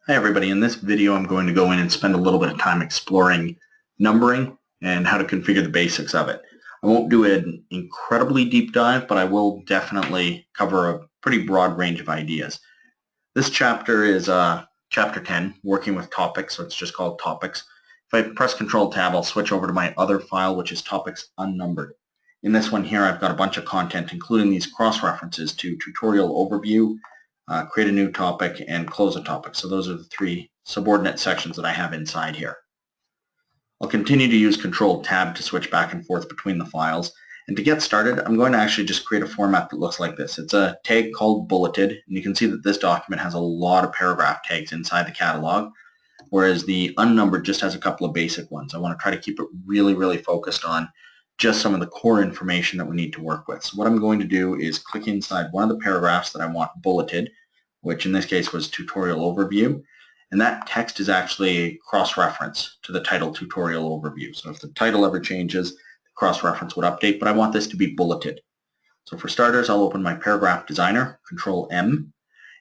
Hi everybody, in this video I'm going to go in and spend a little bit of time exploring numbering and how to configure the basics of it. I won't do an incredibly deep dive, but I will definitely cover a pretty broad range of ideas. This chapter is chapter 10, working with topics, so it's just called topics. If I press Control Tab, I'll switch over to my other file, which is topics unnumbered. In this one here, I've got a bunch of content, including these cross-references to tutorial overview, create a new topic, and close a topic. So those are the three subordinate sections that I have inside here. I'll continue to use Control Tab to switch back and forth between the files. And to get started, I'm going to actually just create a format that looks like this. It's a tag called bulleted, and you can see that this document has a lot of paragraph tags inside the catalog, whereas the unnumbered just has a couple of basic ones. I want to try to keep it really focused on just some of the core information that we need to work with. So what I'm going to do is click inside one of the paragraphs that I want bulleted, which in this case was tutorial overview. And that text is actually a cross-reference to the title tutorial overview. So if the title ever changes, the cross-reference would update, but I want this to be bulleted. So for starters, I'll open my paragraph designer, Control M,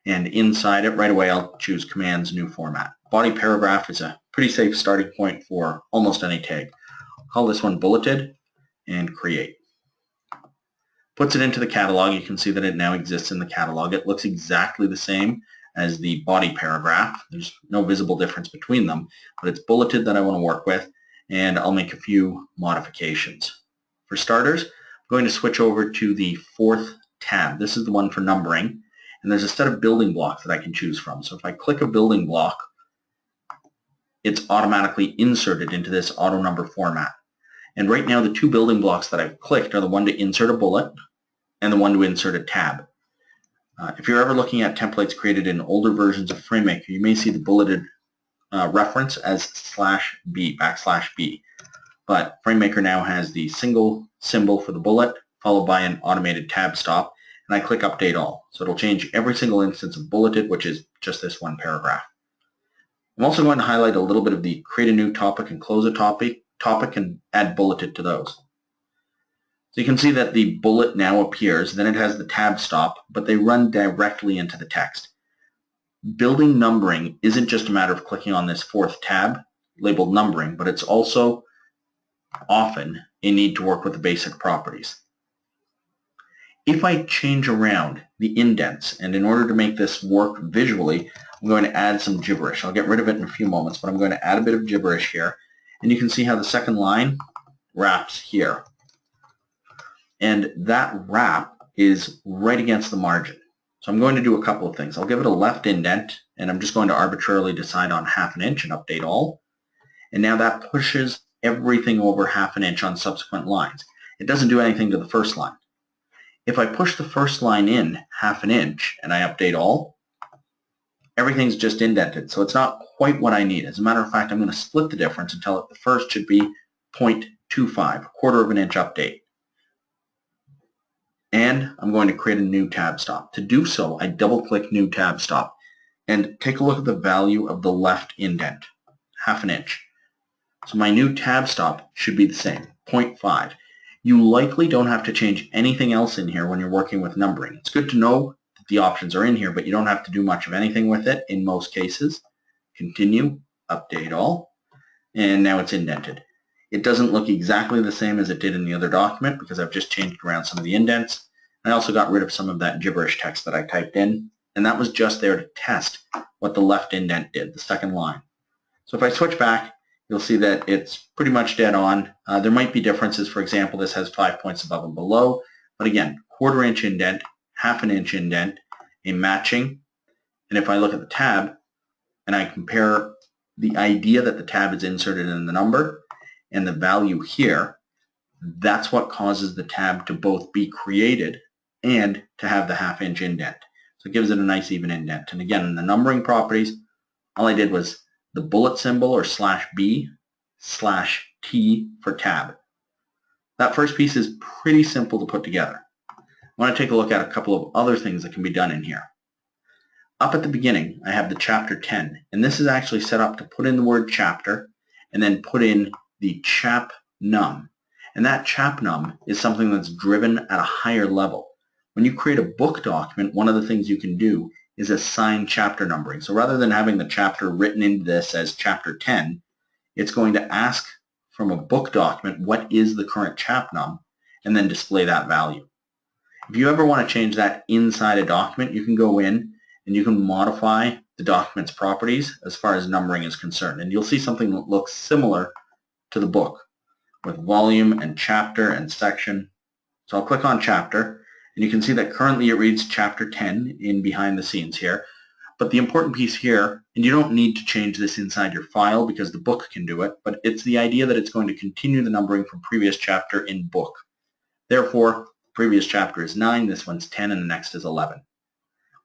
and inside it right away I'll choose Command's new format. Body paragraph is a pretty safe starting point for almost any tag. I'll call this one bulleted and create. Puts it into the catalog. You can see that it now exists in the catalog. It looks exactly the same as the body paragraph. There's no visible difference between them, but it's bulleted that I want to work with, and I'll make a few modifications. For starters, I'm going to switch over to the fourth tab. This is the one for numbering, and there's a set of building blocks that I can choose from. So if I click a building block, it's automatically inserted into this auto number format. And right now the two building blocks that I've clicked are the one to insert a bullet and the one to insert a tab. If you're ever looking at templates created in older versions of FrameMaker, you may see the bulleted reference as /B, \B. But FrameMaker now has the single symbol for the bullet, followed by an automated tab stop, and I click Update All. So it'll change every single instance of bulleted, which is just this one paragraph. I'm also going to highlight a little bit of the create a new topic and close a topic and add bulleted to those. So you can see that the bullet now appears, then it has the tab stop, but they run directly into the text. Building numbering isn't just a matter of clicking on this fourth tab labeled numbering, but it's also often a need to work with the basic properties. If I change around the indents, and in order to make this work visually, I'm going to add some gibberish. I'll get rid of it in a few moments, but I'm going to add a bit of gibberish here, and you can see how the second line wraps here. And that wrap is right against the margin. So I'm going to do a couple of things. I'll give it a left indent, and I'm just going to arbitrarily decide on 1/2 inch and update all. And now that pushes everything over 1/2 inch on subsequent lines. It doesn't do anything to the first line. If I push the first line in 1/2 inch and I update all, everything's just indented. So it's not quite what I need. As a matter of fact, I'm going to split the difference and tell it the first should be 0.25, 1/4 inch update. And I'm going to create a new tab stop. To do so, I double-click New Tab Stop. And take a look at the value of the left indent, 1/2 inch. So my new tab stop should be the same, 0.5. You likely don't have to change anything else in here when you're working with numbering. It's good to know that the options are in here, but you don't have to do much of anything with it in most cases. Continue, update all, and now it's indented. It doesn't look exactly the same as it did in the other document because I've just changed around some of the indents. I also got rid of some of that gibberish text that I typed in, and that was just there to test what the left indent did, the second line. So if I switch back, you'll see that it's pretty much dead on. There might be differences. For example, this has 5 points above and below, but again, 1/4 inch indent, 1/2 inch indent, a matching. And if I look at the tab and I compare the idea that the tab is inserted in the number and the value here, that's what causes the tab to both be created and to have the 1/2 inch indent. So it gives it a nice even indent. And again, in the numbering properties, all I did was the bullet symbol or /B /T for tab. That first piece is pretty simple to put together. I want to take a look at a couple of other things that can be done in here. Up at the beginning, I have the chapter 10, and this is actually set up to put in the word chapter and then put in the chap num. And that chap num is something that's driven at a higher level. When you create a book document, one of the things you can do is assign chapter numbering. So rather than having the chapter written into this as chapter 10, it's going to ask from a book document what is the current chap num and then display that value. If you ever want to change that inside a document, you can go in and you can modify the document's properties as far as numbering is concerned. And you'll see something that looks similar to the book with volume and chapter and section. So I'll click on chapter, and you can see that currently it reads chapter 10 in behind the scenes here. But the important piece here, and you don't need to change this inside your file because the book can do it, but it's the idea that it's going to continue the numbering from previous chapter in book. Therefore, previous chapter is 9, this one's 10, and the next is 11.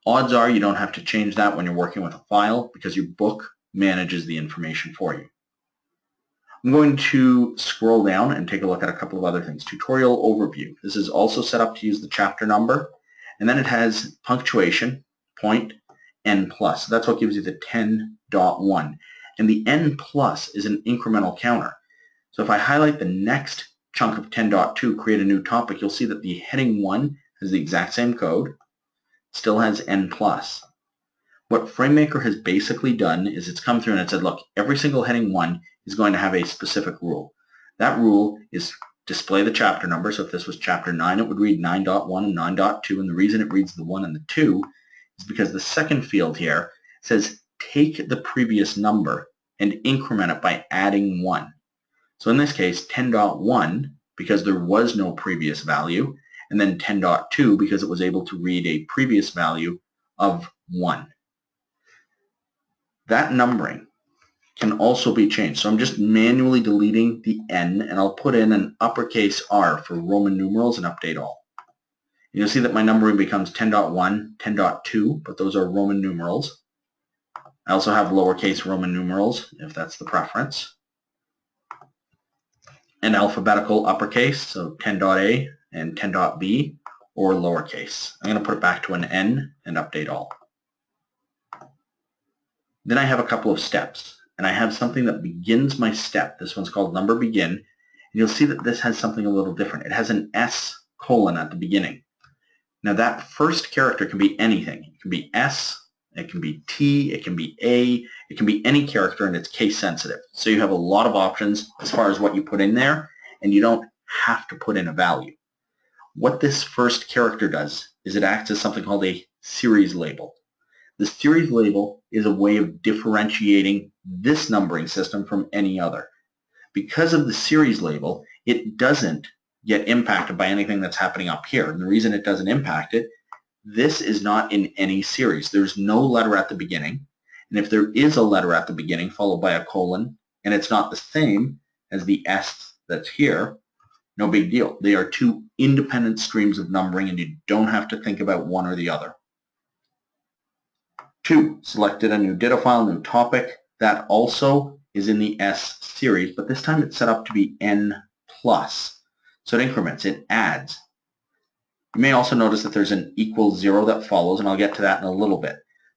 Odds are you don't have to change that when you're working with a file because your book manages the information for you. I'm going to scroll down and take a look at a couple of other things. Tutorial overview. This is also set up to use the chapter number, and then it has punctuation, point, n+. So that's what gives you the 10.1. And the n+ is an incremental counter. So if I highlight the next chunk of 10.2, create a new topic, you'll see that the heading 1 has the exact same code, still has n+. What FrameMaker has basically done is it's come through and it said, look, every single heading 1 is going to have a specific rule. That rule is display the chapter number. So if this was chapter 9, it would read 9.1 and 9.2. And the reason it reads the 1 and the 2 is because the second field here says take the previous number and increment it by adding 1. So in this case, 10.1, because there was no previous value, and then 10.2 because it was able to read a previous value of 1. That numbering can also be changed. So I'm just manually deleting the N, and I'll put in an uppercase R for Roman numerals and update all. You'll see that my numbering becomes 10.1, 10.2, but those are Roman numerals. I also have lowercase Roman numerals, if that's the preference. And alphabetical uppercase, so 10.A and 10.B, or lowercase. I'm going to put it back to an N and update all. Then I have a couple of steps, and I have something that begins my step. This one's called number begin, and you'll see that this has something a little different. It has an S colon at the beginning. Now that first character can be anything. It can be S, it can be T, it can be A, it can be any character, and it's case sensitive. So you have a lot of options as far as what you put in there, and you don't have to put in a value. What this first character does is it acts as something called a series label. The series label is a way of differentiating this numbering system from any other. Because of the series label, it doesn't get impacted by anything that's happening up here. And the reason it doesn't impact it, this is not in any series. There's no letter at the beginning. And if there is a letter at the beginning followed by a colon, and it's not the same as the S that's here, no big deal. They are two independent streams of numbering, and you don't have to think about one or the other. 2, selected a new data file, new topic. That also is in the S series, but this time it's set up to be N+. So it increments, it adds. You may also notice that there's an equals 0 that follows, and I'll get to that in a little bit.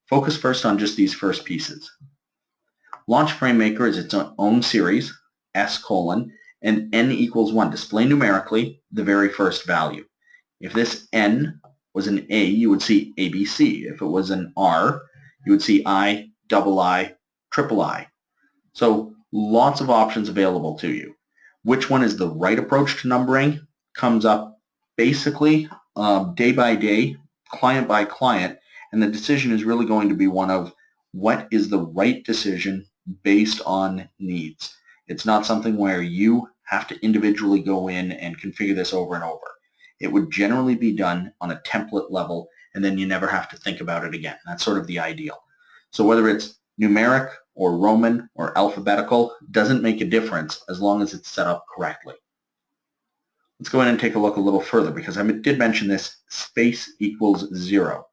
Focus first on just these first pieces. Launch FrameMaker is its own series, S colon, and N equals 1. Display numerically the very first value. If this N was an A, you would see ABC. If it was an R, you would see I, double I, triple I. So lots of options available to you. Which one is the right approach to numbering comes up basically day by day, client by client, and the decision is really going to be one of what is the right decision based on needs. It's not something where you have to individually go in and configure this over and over. It would generally be done on a template level, and then you never have to think about it again. That's sort of the ideal. So whether it's numeric or Roman or alphabetical doesn't make a difference as long as it's set up correctly. Let's go in and take a look a little further because I did mention this space equals 0.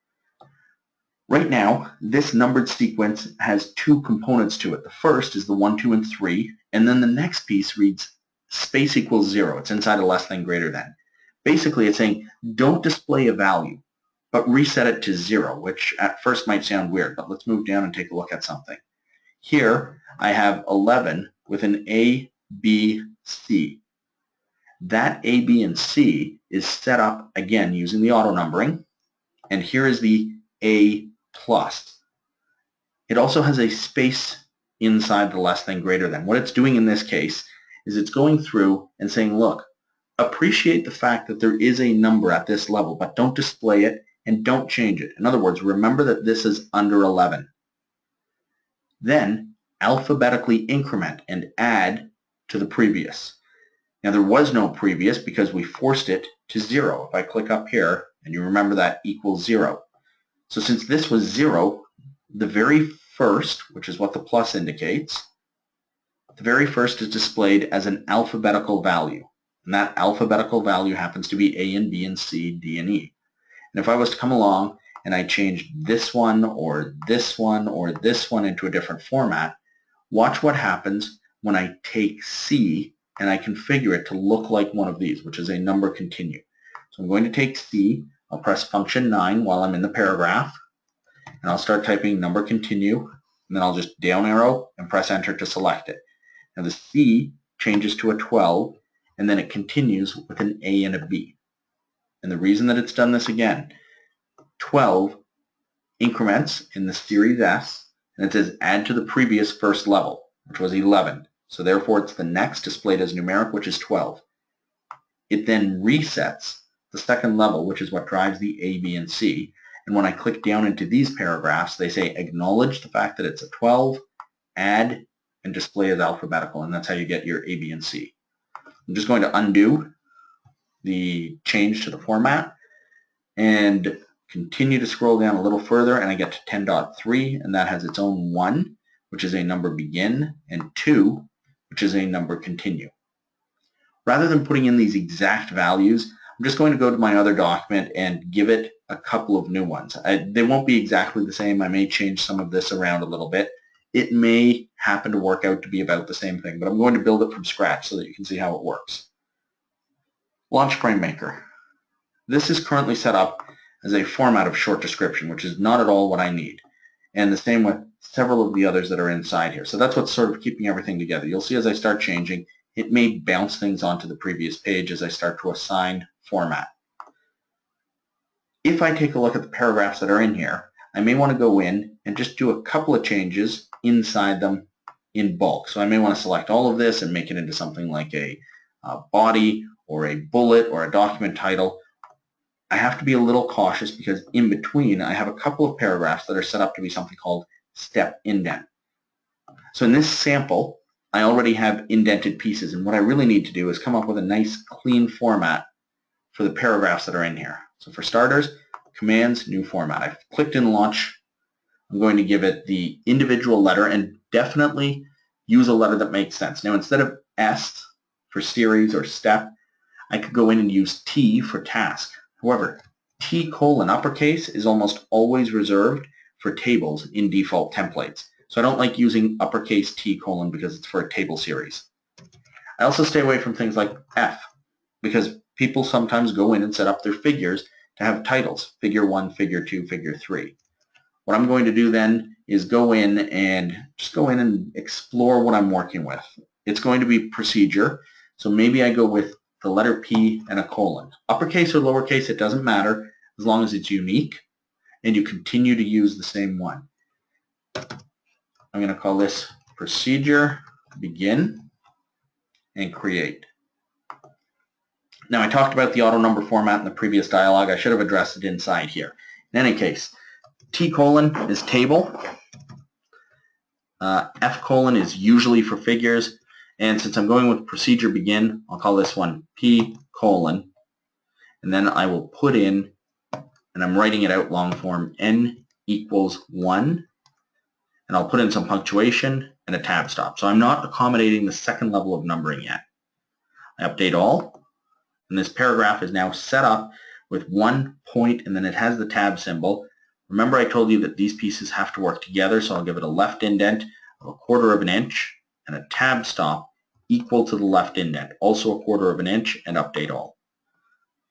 Right now, this numbered sequence has two components to it. The first is the 1, 2, and 3, and then the next piece reads space equals 0. It's inside a less than greater than. Basically, it's saying don't display a value, but reset it to 0, which at first might sound weird, but let's move down and take a look at something. Here, I have 11 with an A, B, C. That A, B, and C is set up, again, using the auto numbering, and here is the A plus. It also has a space inside the less than greater than. What it's doing in this case is it's going through and saying, look, appreciate the fact that there is a number at this level, but don't display it and don't change it. In other words, remember that this is under 11. Then alphabetically increment and add to the previous. Now there was no previous because we forced it to 0. If I click up here, and you remember that equals 0. So since this was 0, the very first, which is what the plus indicates, the very first is displayed as an alphabetical value. And that alphabetical value happens to be A and B and C, D and E. And if I was to come along and I changed this one or this one or this one into a different format, watch what happens when I take C and I configure it to look like one of these, which is a number continue. So I'm going to take C, I'll press function 9 while I'm in the paragraph, and I'll start typing number continue, and then I'll just down arrow and press enter to select it. Now the C changes to a 12, and then it continues with an A and a B. And the reason that it's done this again, 12 increments in the series S, and it says add to the previous first level, which was 11. So therefore it's the next displayed as numeric, which is 12. It then resets the second level, which is what drives the A, B, and C. And when I click down into these paragraphs, they say acknowledge the fact that it's a 12, add, and display as alphabetical. And that's how you get your A, B, and C. I'm just going to undo the change to the format and continue to scroll down a little further, and I get to 10.3, and that has its own 1, which is a number begin, and 2, which is a number continue. Rather than putting in these exact values, I'm just going to go to my other document and give it a couple of new ones. They won't be exactly the same. I may change some of this around a little bit. It may happen to work out to be about the same thing, but I'm going to build it from scratch so that you can see how it works. Launch FrameMaker. This is currently set up as a format of short description, which is not at all what I need. And the same with several of the others that are inside here. So that's what's sort of keeping everything together. You'll see as I start changing, it may bounce things onto the previous page as I start to assign format. If I take a look at the paragraphs that are in here, I may want to go in and just do a couple of changes inside them in bulk. So I may want to select all of this and make it into something like a body or a bullet or a document title. I have to be a little cautious because in between I have a couple of paragraphs that are set up to be something called step indent. So in this sample, I already have indented pieces, and what I really need to do is come up with a nice clean format for the paragraphs that are in here. So for starters, commands, new format. I've clicked in launch. I'm going to give it the individual letter and definitely use a letter that makes sense. Now instead of S for series or step, I could go in and use T for task. However, T colon uppercase is almost always reserved for tables in default templates. So I don't like using uppercase T colon because it's for a table series. I also stay away from things like F because people sometimes go in and set up their figures to have titles, figure 1, figure 2, figure 3. What I'm going to do then is go in and explore what I'm working with. It's going to be procedure, so maybe I go with the letter P and a colon. Uppercase or lowercase, it doesn't matter as long as it's unique and you continue to use the same one. I'm going to call this procedure begin and create. Now I talked about the auto number format in the previous dialog. I should have addressed it inside here. In any case, T colon is table. F colon is usually for figures. And since I'm going with procedure begin, I'll call this one P colon. And then I will put in, and I'm writing it out long form, N equals 1. And I'll put in some punctuation and a tab stop. So I'm not accommodating the second level of numbering yet. I update all. And this paragraph is now set up with 1 point, and then it has the tab symbol. Remember I told you that these pieces have to work together, so I'll give it a left indent of 1/4 of an inch and a tab stop equal to the left indent, also 1/4 of an inch, and update all.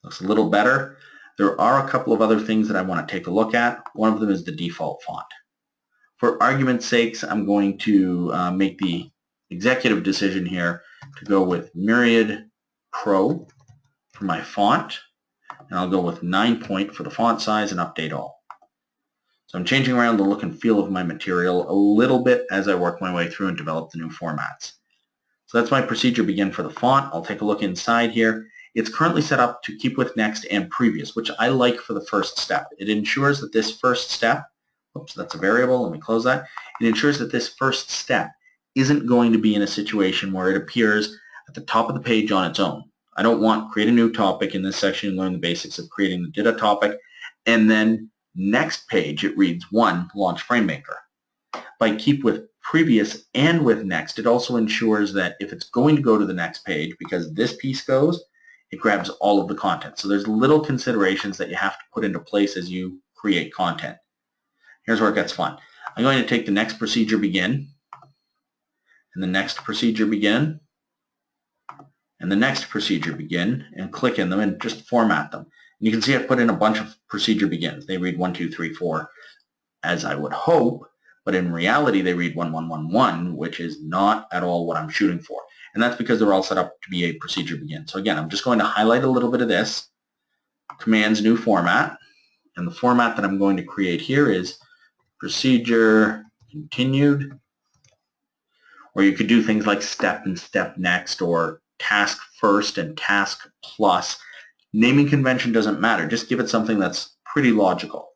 Looks a little better. There are a couple of other things that I want to take a look at. One of them is the default font. For argument's sakes, I'm going to make the executive decision here to go with Myriad Pro for my font, and I'll go with 9 point for the font size and update all. So I'm changing around the look and feel of my material a little bit as I work my way through and develop the new formats. So that's my procedure begin for the font. I'll take a look inside here. It's currently set up to keep with next and previous, which I like for the first step. It ensures that this first step, oops, that's a variable, let me close that. It ensures that this first step isn't going to be in a situation where it appears at the top of the page on its own. I don't want create a new topic in this section, learn the basics of creating the data topic, and then next page it reads 1, launch FrameMaker. By keep with previous and with next, it also ensures that if it's going to go to the next page, because this piece goes, it grabs all of the content. So there's little considerations that you have to put into place as you create content. Here's where it gets fun. I'm going to take the next procedure begin, and the next procedure begin, and the next procedure begin, and click in them and just format them. And you can see I've put in a bunch of procedure begins. They read 1, 2, 3, 4, as I would hope, but in reality they read 1, 1, 1, 1, which is not at all what I'm shooting for. And that's because they're all set up to be a procedure begin. So again, I'm just going to highlight a little bit of this, commands new format, and the format that I'm going to create here is procedure continued, or you could do things like step and step next, or task first and task plus. Naming convention doesn't matter. Just give it something that's pretty logical.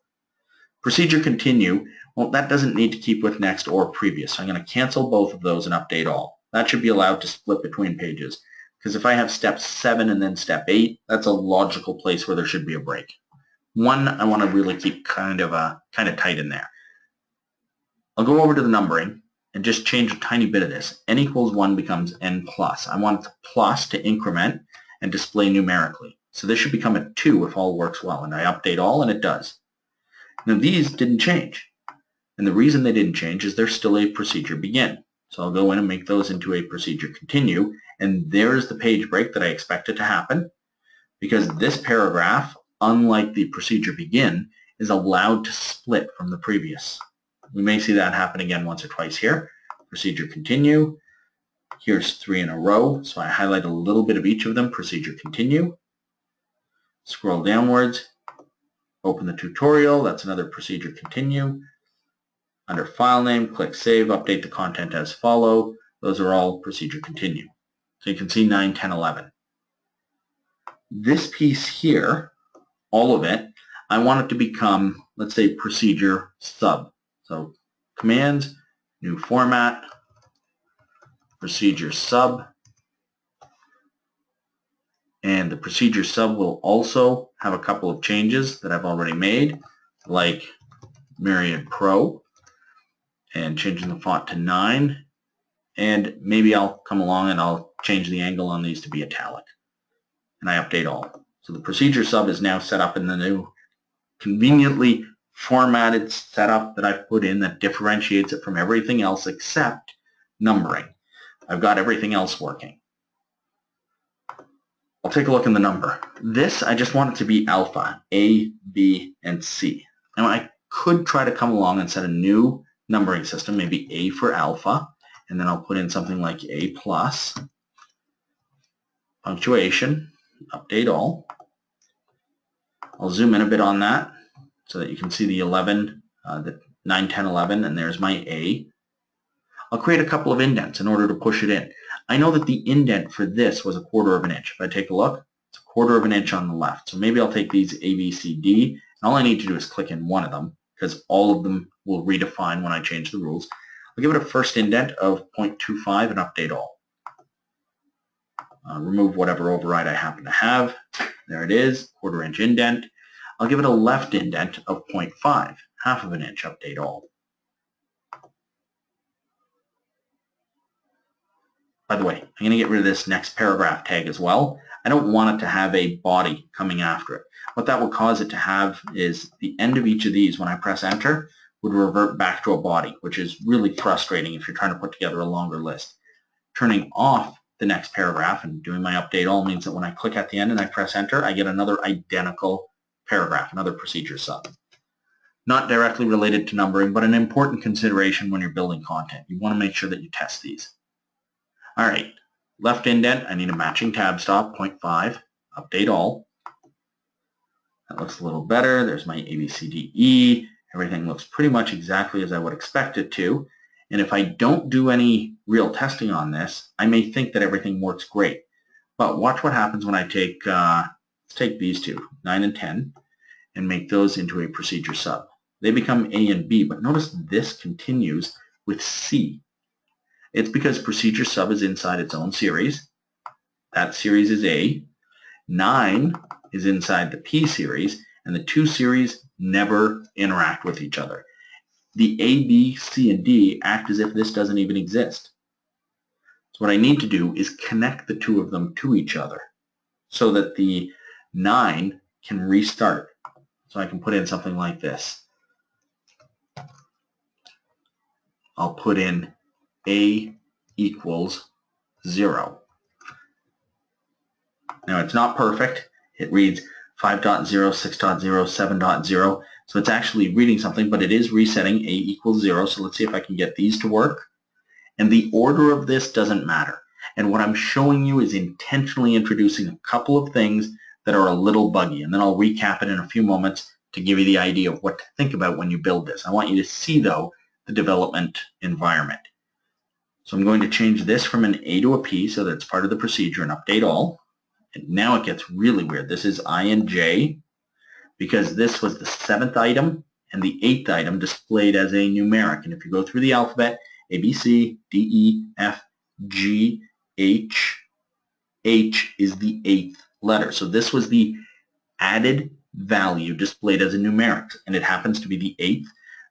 Procedure continue, well, that doesn't need to keep with next or previous. So I'm going to cancel both of those and update all. That should be allowed to split between pages. Because if I have step 7 and then step 8, that's a logical place where there should be a break. 1, I want to really keep kind of tight in there. I'll go over to the numbering and just change a tiny bit of this. N equals 1 becomes N plus. I want the plus to increment and display numerically. So this should become a 2 if all works well. And I update all, and it does. Now these didn't change. And the reason they didn't change is they're still a procedure begin. So I'll go in and make those into a procedure continue. And there's the page break that I expected to happen, because this paragraph, unlike the procedure begin, is allowed to split from the previous. We may see that happen again once or twice here. Procedure continue. Here's 3 in a row, so I highlight a little bit of each of them. Procedure continue. Scroll downwards. Open the tutorial. That's another procedure continue. Under file name, click save, update the content as follow. Those are all procedure continue. So you can see 9, 10, 11. This piece here, all of it, I want it to become, let's say, procedure sub. So commands, new format, procedure sub, and the procedure sub will also have a couple of changes that I've already made, like Myriad Pro, and changing the font to 9, and maybe I'll come along and I'll change the angle on these to be italic, and I update all. So the procedure sub is now set up in the new conveniently formatted setup that I've put in that differentiates it from everything else except numbering. I've got everything else working. I'll take a look in the number. This, I just want it to be alpha, A, B, and C. Now I could try to come along and set a new numbering system, maybe A for alpha, and then I'll put in something like A plus, punctuation, update all. I'll zoom in a bit on that so that you can see the 11, the 9, 10, 11, and there's my A. I'll create a couple of indents in order to push it in. I know that the indent for this was 1/4 of an inch. If I take a look, it's 1/4 of an inch on the left. So maybe I'll take these A, B, C, D, and all I need to do is click in one of them, because all of them will redefine when I change the rules. I'll give it a first indent of 0.25 and update all. Remove whatever override I happen to have. There it is, 1/4 inch indent. I'll give it a left indent of 0.5, 1/2 of an inch, update all. By the way, I'm going to get rid of this next paragraph tag as well. I don't want it to have a body coming after it. What that will cause it to have is the end of each of these, when I press enter, would revert back to a body, which is really frustrating if you're trying to put together a longer list. Turning off the next paragraph and doing my update all means that when I click at the end and I press enter, I get another identical paragraph, another procedure sub. Not directly related to numbering, but an important consideration when you're building content. You want to make sure that you test these. All right, left indent, I need a matching tab stop, 0.5, update all. That looks a little better. There's my A, B, C, D, E, Everything looks pretty much exactly as I would expect it to. And if I don't do any real testing on this, I may think that everything works great. But watch what happens when I take, let's take these two, 9 and 10, and make those into a procedure sub. They become A and B, but notice this continues with C. It's because procedure sub is inside its own series. That series is A. 9 is inside the P series, and the two series never interact with each other. The A, B, C, and D act as if this doesn't even exist. So what I need to do is connect the two of them to each other so that the 9 can restart. So I can put in something like this. I'll put in A equals 0. Now it's not perfect. It reads 5.0, 6.0, 7.0. So it's actually reading something, but it is resetting A equals 0. So let's see if I can get these to work. And the order of this doesn't matter. And what I'm showing you is intentionally introducing a couple of things that are a little buggy. And then I'll recap it in a few moments to give you the idea of what to think about when you build this. I want you to see, though, the development environment. So I'm going to change this from an A to a P so that it's part of the procedure and update all. And now it gets really weird. This is I and J because this was the 7th item and the 8th item displayed as a numeric. And if you go through the alphabet, A, B, C, D, E, F, G, H, H is the 8th letter. So this was the added value displayed as a numeric, and it happens to be the 8th.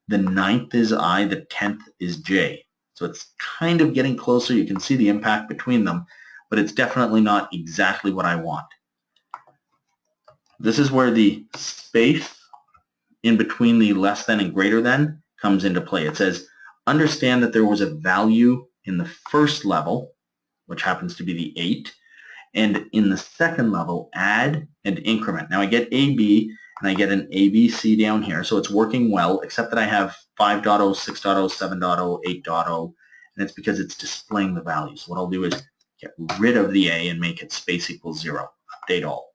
The 9th is I, the 10th is J. So it's kind of getting closer. You can see the impact between them, but it's definitely not exactly what I want. This is where the space in between the less than and greater than comes into play. It says, understand that there was a value in the first level, which happens to be the 8, and in the second level, add and increment. Now I get AB, and I get an ABC down here, so it's working well, except that I have 5.0, 6.0, 7.0, 8.0, and it's because it's displaying the values. So what I'll do is get rid of the A and make it space equals 0, update all.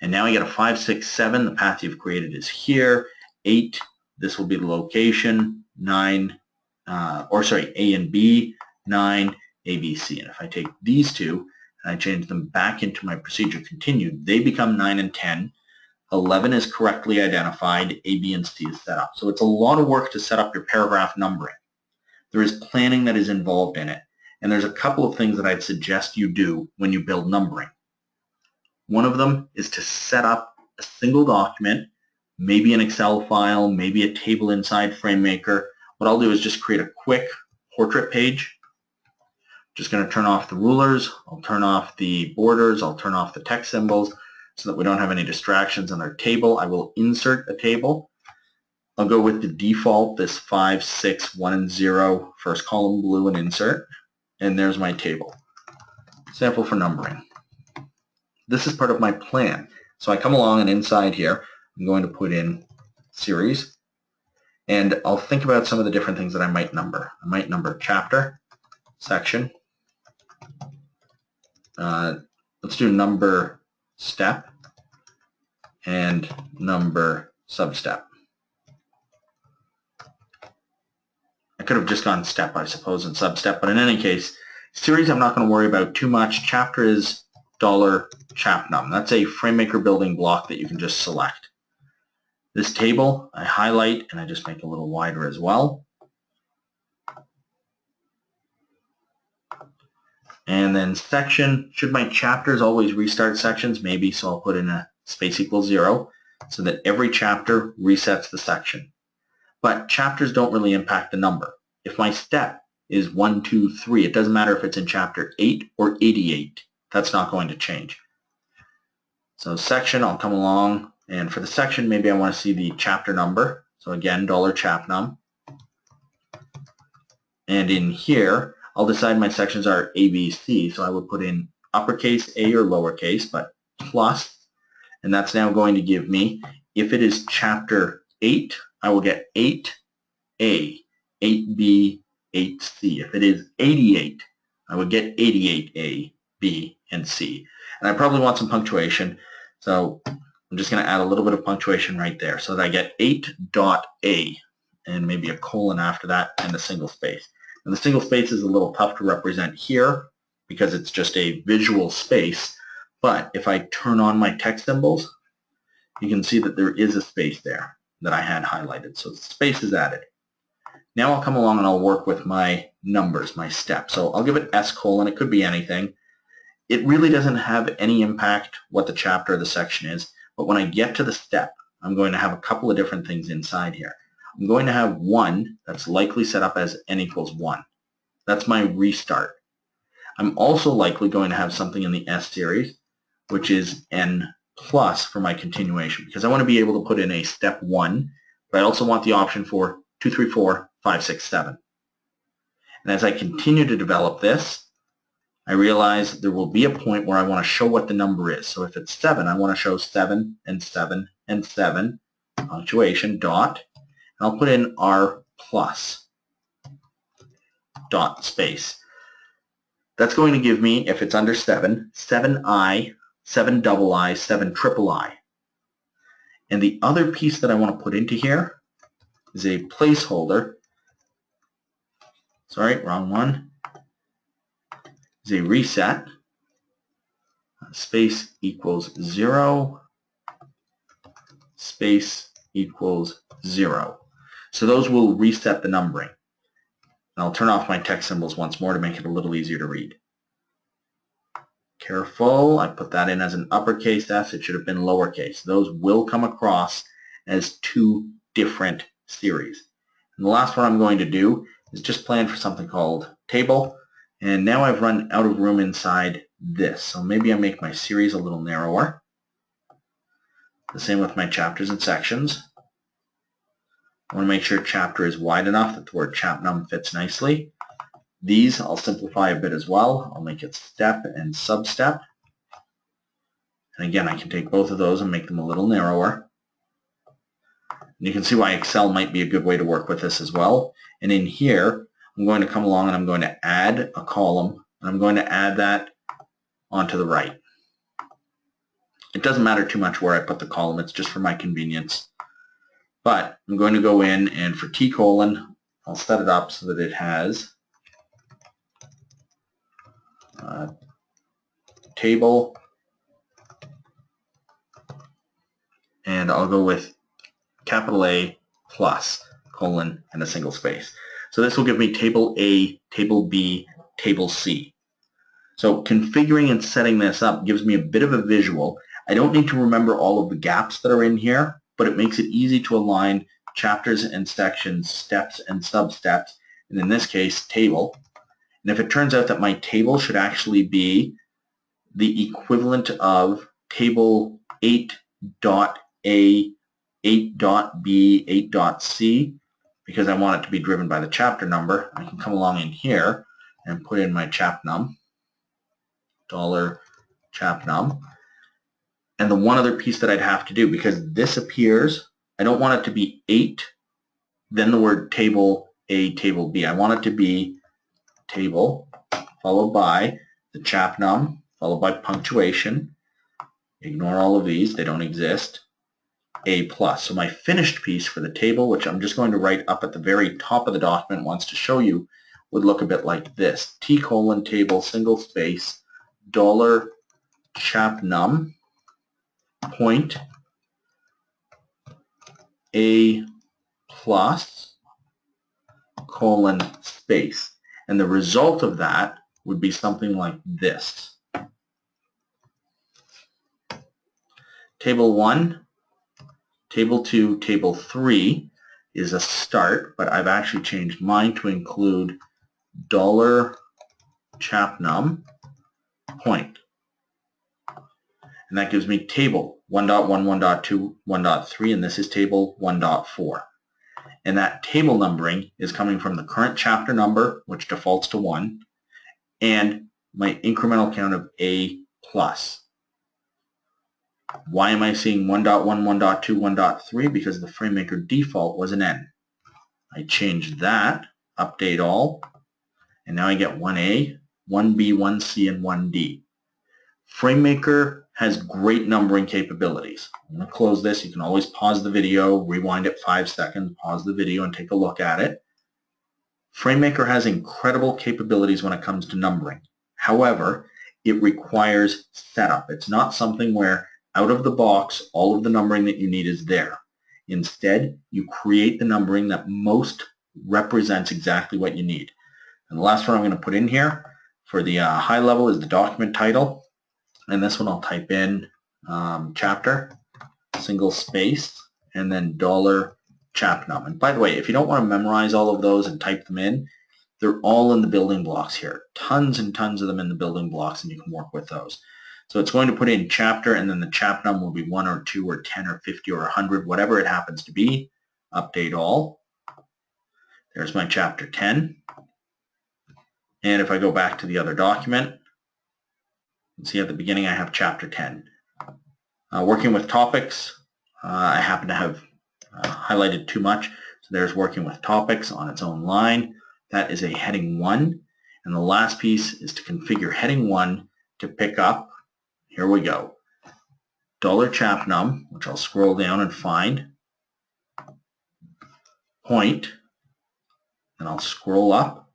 And now I get a 5, 6, 7. The path you've created is here. 8, this will be the location. 9, A and B. 9, A, B, C. And if I take these two and I change them back into my procedure continued, they become 9 and 10. 11 is correctly identified. A, B, and C is set up. So it's a lot of work to set up your paragraph numbering. There is planning that is involved in it. And there's a couple of things that I'd suggest you do when you build numbering. One of them is to set up a single document, maybe an Excel file, maybe a table inside FrameMaker. What I'll do is just create a quick portrait page. Just going to turn off the rulers. I'll turn off the borders. I'll turn off the text symbols so that we don't have any distractions on our table. I will insert a table. I'll go with the default, this 5, 6, 1, and 0, first column blue, and insert. And there's my table. Sample for numbering. This is part of my plan. So I come along and inside here, I'm going to put in series. And I'll think about some of the different things that I might number. I might number chapter, section. Let's do number step and number substep. I could have just gone step, I suppose, and substep, but in any case, series I'm not going to worry about too much. Chapter is $chapnum. That's a FrameMaker building block that you can just select. This table I highlight and I just make a little wider as well. And then section, should my chapters always restart sections? Maybe, so I'll put in a space equals 0 so that every chapter resets the section. But chapters don't really impact the number. If my step is 1, 2, 3, it doesn't matter if it's in chapter 8 or 88. That's not going to change. So section, I'll come along, and for the section, maybe I want to see the chapter number. So again, $chapnum. And in here, I'll decide my sections are A, B, C. So I would put in uppercase A or lowercase, but plus, and that's now going to give me, if it is chapter 8, I will get 8A, 8B, 8C. If it is 88, I would get 88A, B, and C. And I probably want some punctuation. So I'm just going to add a little bit of punctuation right there so that I get 8.a and maybe a colon after that and a single space. And the single space is a little tough to represent here because it's just a visual space, but if I turn on my text symbols, you can see that there is a space there that I had highlighted. So the space is added. Now I'll come along and I'll work with my numbers, my steps. So I'll give it S colon, it could be anything. It really doesn't have any impact what the chapter or the section is, but when I get to the step, I'm going to have a couple of different things inside here. I'm going to have one that's likely set up as n equals 1. That's my restart. I'm also likely going to have something in the S series, which is n plus for my continuation, because I want to be able to put in a step 1, but I also want the option for 2, 3, 4, 5, 6, 7. And as I continue to develop this, I realize there will be a point where I want to show what the number is. So if it's 7, I want to show 7 and 7 and 7, punctuation, dot, and I'll put in R plus, dot, space. That's going to give me, if it's under 7, 7I, 7 double I, 7 triple I. And the other piece that I want to put into here is a placeholder. Sorry, wrong one. Is a reset. Space equals 0. Space equals 0. So those will reset the numbering. And I'll turn off my text symbols once more to make it a little easier to read. Careful, I put that in as an uppercase S. It should have been lowercase. Those will come across as two different series. And the last one I'm going to do is just plan for something called table. And now I've run out of room inside this. So maybe I make my series a little narrower. The same with my chapters and sections. I want to make sure chapter is wide enough that the word chapnum fits nicely. These I'll simplify a bit as well. I'll make it step and substep. And again, I can take both of those and make them a little narrower. And you can see why Excel might be a good way to work with this as well. And in here, I'm going to come along and I'm going to add a column, and I'm going to add that onto the right. It doesn't matter too much where I put the column, it's just for my convenience. But I'm going to go in, and for T colon, I'll set it up so that it has table, and I'll go with capital A plus colon and a single space. So this will give me table A, table B, table C. So configuring and setting this up gives me a bit of a visual. I don't need to remember all of the gaps that are in here, but it makes it easy to align chapters and sections, steps and sub-steps, and in this case, table. And if it turns out that my table should actually be the equivalent of table 8.A, 8.B, 8.C, because I want it to be driven by the chapter number, I can come along in here and put in my chapnum, $chapnum. And the one other piece that I'd have to do, because this appears, I don't want it to be 8, then the word table A, table B. I want it to be table, followed by the chapnum, followed by punctuation. Ignore all of these, they don't exist. A plus. So my finished piece for the table, which I'm just going to write up at the very top of the document once to show you, would look a bit like this. T colon table, single space, $chapnum, point, A plus, colon, space. And the result of that would be something like this. Table 1, Table 2, Table 3 is a start, but I've actually changed mine to include $chapnum, point. And that gives me table 1.1, 1.2, 1.3, and this is table 1.4. And that table numbering is coming from the current chapter number, which defaults to 1, and my incremental count of A plus. Why am I seeing 1.1, 1.2, 1.3? Because the FrameMaker default was an N. I changed that, update all, and now I get 1A, 1B, 1C, and 1D. FrameMaker has great numbering capabilities. I'm going to close this. You can always pause the video, rewind it 5 seconds, pause the video, and take a look at it. FrameMaker has incredible capabilities when it comes to numbering. However, it requires setup. It's not something where out of the box, all of the numbering that you need is there. Instead, you create the numbering that most represents exactly what you need. And the last one I'm going to put in here for the high level is the document title. And this one I'll type in chapter, single space, and then $chapnum. And by the way, if you don't want to memorize all of those and type them in, they're all in the building blocks here. Tons and tons of them in the building blocks, and you can work with those. So it's going to put in chapter, and then the chapnum will be 1 or 2 or 10 or 50 or 100, whatever it happens to be. Update all. There's my chapter 10. And if I go back to the other document, you can see at the beginning I have chapter 10. Working with topics, I happen to have highlighted too much. So there's working with topics on its own line. That is a heading 1. And the last piece is to configure heading 1 to pick up, here we go, $chapnum, which I'll scroll down and find, point, and I'll scroll up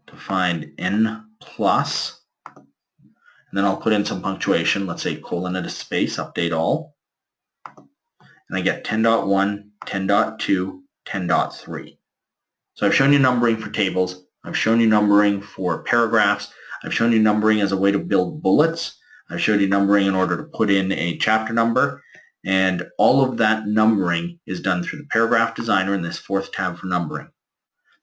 to find N+, and then I'll put in some punctuation, let's say colon and a space, update all, and I get 10.1, 10.2, 10.3. So I've shown you numbering for tables, I've shown you numbering for paragraphs, I've shown you numbering as a way to build bullets, I've showed you numbering in order to put in a chapter number, and all of that numbering is done through the paragraph designer in this 4th tab for numbering.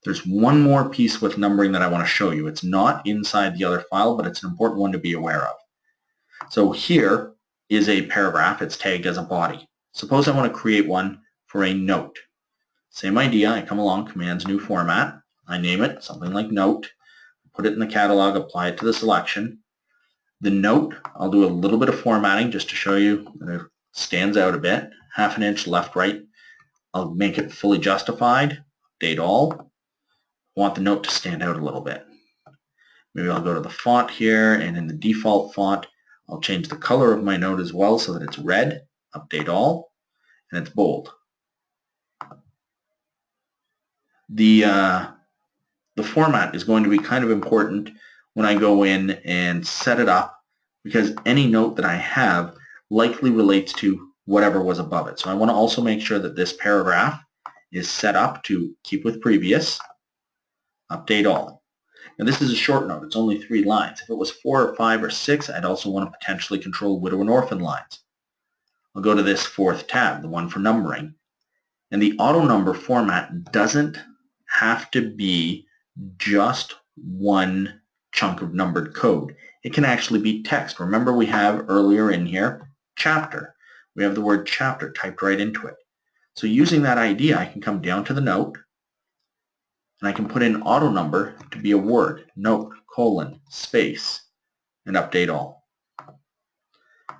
There's one more piece with numbering that I want to show you. It's not inside the other file, but it's an important one to be aware of. So here is a paragraph. It's tagged as a body. Suppose I want to create one for a note. Same idea. I come along, Commands, New Format. I name it something like Note. Put it in the catalog, apply it to the selection. The note, I'll do a little bit of formatting just to show you that it stands out a bit. 1/2 inch left, right. I'll make it fully justified. Update all. Want the note to stand out a little bit. Maybe I'll go to the font here, and in the default font, I'll change the color of my note as well so that it's red. Update all, and it's bold. The format is going to be kind of important when I go in and set it up, because any note that I have likely relates to whatever was above it. So I want to also make sure that this paragraph is set up to keep with previous. Update all. Now this is a short note. It's only 3 lines. If it was 4 or 5 or 6, I'd also want to potentially control widow and orphan lines. I'll go to this 4th tab, the one for numbering. And the auto number format doesn't have to be just one chunk of numbered code. It can actually be text. Remember, we have earlier in here chapter. We have the word chapter typed right into it. So using that idea, I can come down to the note, and I can put in auto number to be a word, note, colon, space, and update all.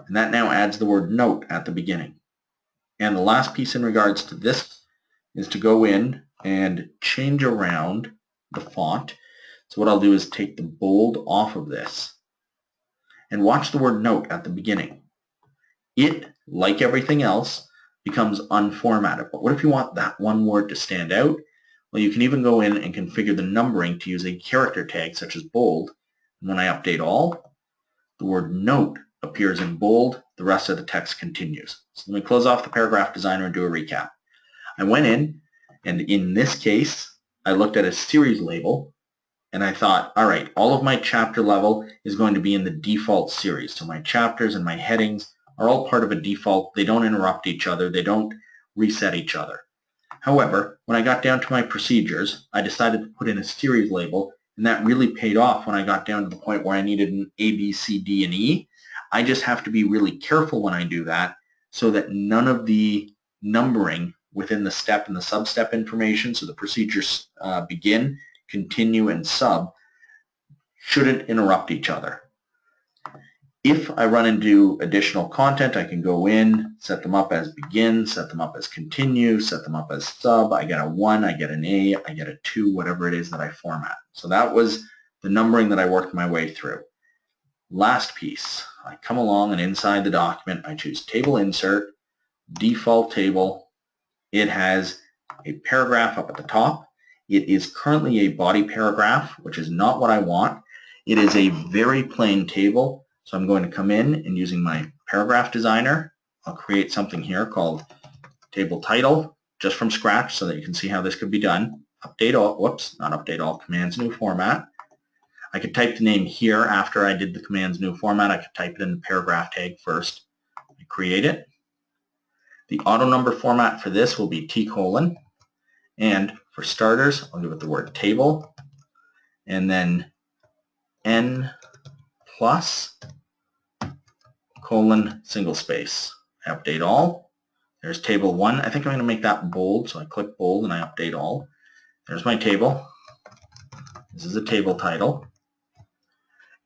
And that now adds the word note at the beginning. And the last piece in regards to this is to go in and change around the font. So what I'll do is take the bold off of this and watch the word note at the beginning. It, like everything else, becomes unformatted. But what if you want that one word to stand out? Well, you can even go in and configure the numbering to use a character tag such as bold. And when I update all, the word note appears in bold. The rest of the text continues. So let me close off the paragraph designer and do a recap. I went in, and in this case, I looked at a series label, and I thought, all right, all of my chapter level is going to be in the default series. So my chapters and my headings are all part of a default. They don't interrupt each other. They don't reset each other. However, when I got down to my procedures, I decided to put in a series label, and that really paid off when I got down to the point where I needed an A, B, C, D, and E. I just have to be really careful when I do that so that none of the numbering within the step and the sub-step information, so the procedures begin, continue, and sub, shouldn't interrupt each other. If I run into additional content, I can go in, set them up as begin, set them up as continue, set them up as sub. I get a 1, I get an A, I get a 2, whatever it is that I format. So that was the numbering that I worked my way through. last piece, I come along and inside the document, I choose Table Insert, Default Table. It has a paragraph up at the top. It is currently a body paragraph, which is not what I want. It is a very plain table, so I'm going to come in and using my paragraph designer, I'll create something here called Table Title, just from scratch so that you can see how this could be done. Update all, whoops, not update all, Commands New Format. I could type the name here after I did the Commands New Format. I could type it in the paragraph tag first. I create it. The auto number format for this will be T:, and for starters, I'll give it the word table, and then N plus colon single space. I update all. There's table 1. I think I'm going to make that bold, so I click bold and I update all. There's my table. This is a table title.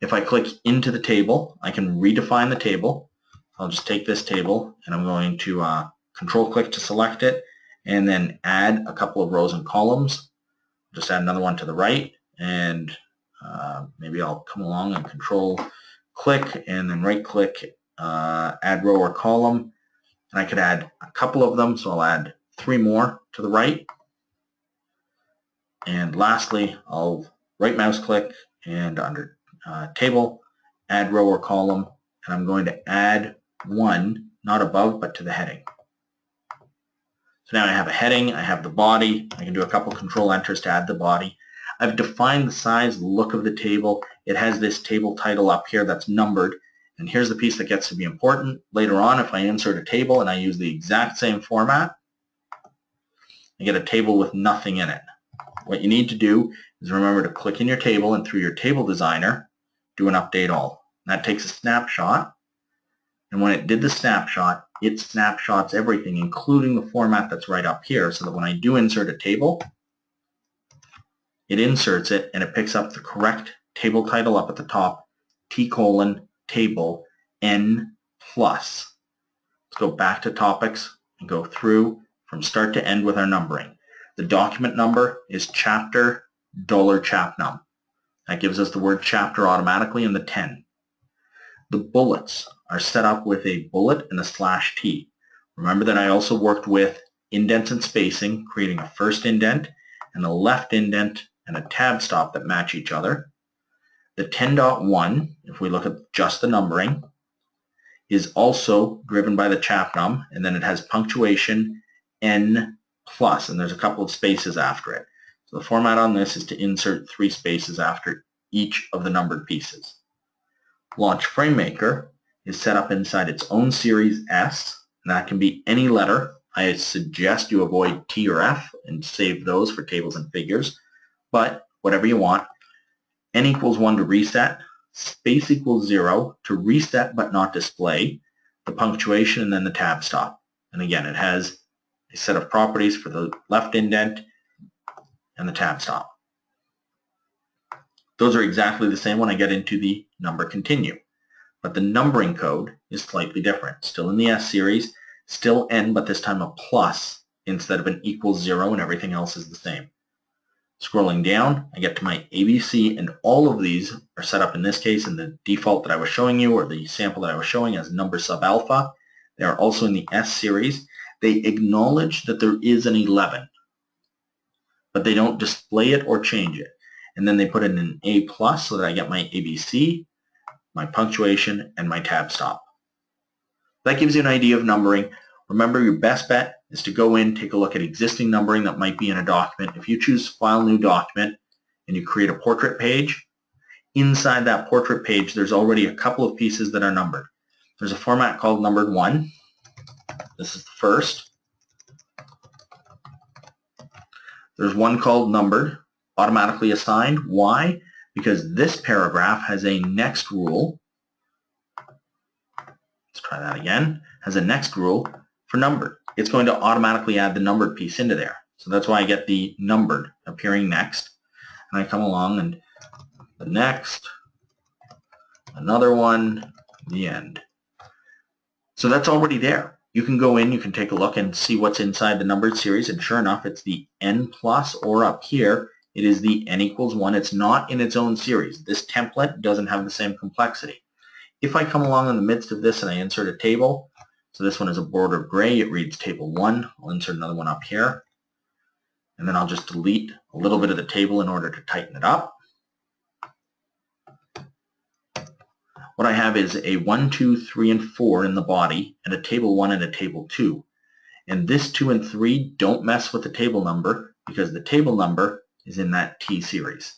If I click into the table, I can redefine the table. I'll just take this table and I'm going to control click to select it and then add a couple of rows and columns. Just add another one to the right, and maybe I'll come along and control click and then right click, add row or column, and I could add a couple of them, so I'll add 3 more to the right. And lastly, I'll right mouse click and under table, add row or column, and I'm going to add 1, not above, but to the heading. So now I have a heading, I have the body, I can do a couple control enters to add the body. I've defined the size, look of the table. It has this table title up here that's numbered, and here's the piece that gets to be important. Later on, if I insert a table and I use the exact same format, I get a table with nothing in it. What you need to do is remember to click in your table and through your table designer, do an update all. That takes a snapshot, and when it did the snapshot, it snapshots everything, including the format that's right up here, so that when I do insert a table, it inserts it and it picks up the correct table title up at the top, T:, table, N+. Let's go back to topics and go through from start to end with our numbering. The document number is chapter $chapnum. That gives us the word chapter automatically in the 10. The bullets are set up with a bullet and a /T. Remember that I also worked with indents and spacing, creating a first indent and a left indent and a tab stop that match each other. The 10.1, if we look at just the numbering, is also driven by the chapnum, and then it has punctuation N+, and there's a couple of spaces after it. So the format on this is to insert 3 spaces after each of the numbered pieces. Launch FrameMaker is set up inside its own series S, and that can be any letter. I suggest you avoid T or F and save those for tables and figures, but whatever you want. N equals 1 to reset, space equals 0 to reset but not display, the punctuation, and then the tab stop. And again, it has a set of properties for the left indent and the tab stop. Those are exactly the same when I get into the number continue. But the numbering code is slightly different. Still in the S series, still N, but this time a plus instead of an equals 0, and everything else is the same. Scrolling down, I get to my ABC, and all of these are set up in this case in the default that I was showing you, or the sample that I was showing as number sub alpha. They are also in the S series. They acknowledge that there is an 11, but they don't display it or change it. And then they put in an A+ so that I get my ABC, my punctuation, and my tab stop. That gives you an idea of numbering. Remember, your best bet is to go in, take a look at existing numbering that might be in a document. If you choose File, New Document, and you create a portrait page, inside that portrait page, there's already a couple of pieces that are numbered. There's a format called numbered 1. This is the first. There's one called numbered, automatically assigned. Why? Because this paragraph has a next rule. Let's try that again. Has a next rule for numbered. It's going to automatically add the numbered piece into there. So that's why I get the numbered appearing next. And I come along and the next, another one, the end. So that's already there. You can go in, you can take a look and see what's inside the numbered series, and sure enough, it's the N+, or up here, it is the N equals 1. It's not in its own series. This template doesn't have the same complexity. If I come along in the midst of this and I insert a table, so this one is a border of gray, it reads table 1. I'll insert another one up here. And then I'll just delete a little bit of the table in order to tighten it up. What I have is a 1, 2, 3, and 4 in the body, and a table 1 and a table 2. And this 2 and 3 don't mess with the table number because the table number is in that T series.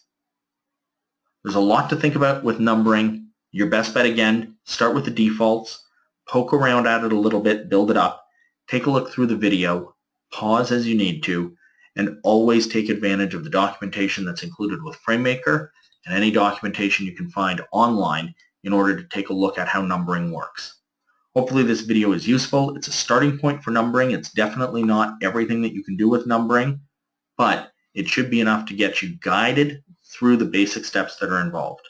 There's a lot to think about with numbering. Your best bet, again, start with the defaults, poke around at it a little bit, build it up, take a look through the video, pause as you need to, and always take advantage of the documentation that's included with FrameMaker and any documentation you can find online in order to take a look at how numbering works. Hopefully this video is useful. It's a starting point for numbering. It's definitely not everything that you can do with numbering, but it should be enough to get you guided through the basic steps that are involved.